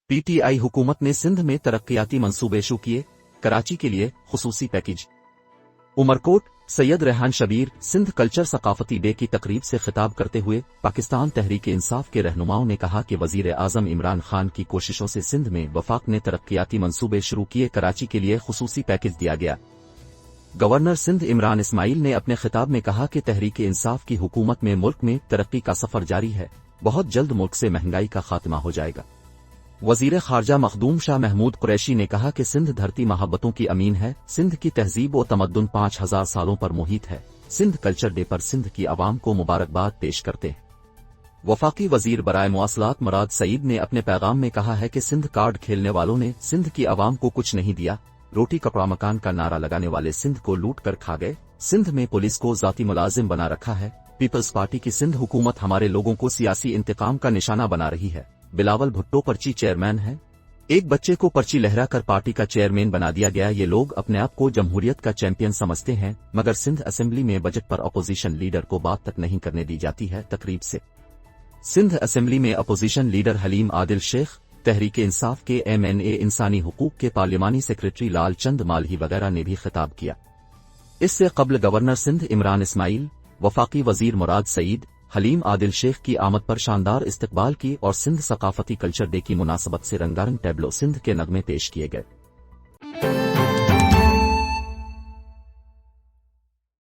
P T I حکومت نے سندھ میں ترقیاتی منصوبے شروع کیے، کراچی کے لیے خصوصی پیکیج۔ عمرکوٹ سید ریحان شبیر سندھ کلچر ثقافتی ڈے کی تقریب سے خطاب کرتے ہوئے پاکستان تحریک انصاف کے رہنماؤں نے کہا کہ وزیر اعظم عمران خان کی کوششوں سے سندھ میں وفاق نے ترقیاتی منصوبے شروع کیے، کراچی کے لیے خصوصی پیکیج دیا گیا۔ گورنر سندھ عمران اسماعیل نے اپنے خطاب میں کہا کہ تحریک انصاف کی حکومت میں ملک میں ترقی کا سفر جاری ہے، بہت جلد ملک سے مہنگائی کا خاتمہ ہو جائے گا۔ وزیر خارجہ مخدوم شاہ محمود قریشی نے کہا کہ سندھ دھرتی محبتوں کی امین ہے، سندھ کی تہذیب و تمدن 5000 سالوں پر محیط ہے، سندھ کلچر ڈے پر سندھ کی عوام کو مبارکباد پیش کرتے ہیں۔ وفاقی وزیر برائے مواصلات مراد سعید نے اپنے پیغام میں کہا ہے کہ سندھ کارڈ کھیلنے والوں نے سندھ کی عوام کو کچھ نہیں دیا، روٹی کپڑا مکان کا نعرہ لگانے والے سندھ کو لوٹ کر کھا گئے، سندھ میں پولیس کو ذاتی ملازم بنا رکھا ہے، پیپلز پارٹی کی سندھ حکومت ہمارے لوگوں کو سیاسی انتقام کا نشانہ بنا رہی ہے، بلاول بھٹو پرچی چیئرمین ہے، ایک بچے کو پرچی لہرا کر پارٹی کا چیئرمین بنا دیا گیا، یہ لوگ اپنے آپ کو جمہوریت کا چیمپئن سمجھتے ہیں، مگر سندھ اسمبلی میں بجٹ پر اپوزیشن لیڈر کو بات تک نہیں کرنے دی جاتی ہے۔ تقریب سے سندھ اسمبلی میں اپوزیشن لیڈر حلیم عادل شیخ، تحریک انصاف کے MNA انسانی حقوق کے پارلیمانی سیکریٹری لال چند مالہی وغیرہ نے بھی خطاب کیا۔ اس سے قبل گورنر سندھ عمران اسماعیل، وفاقی وزیر مراد سعید، حلیم عادل شیخ کی آمد پر شاندار استقبال کی اور سندھ ثقافتی کلچر ڈے کی مناسبت سے رنگارنگ ٹیبلو سندھ کے نغمے پیش کیے گئے۔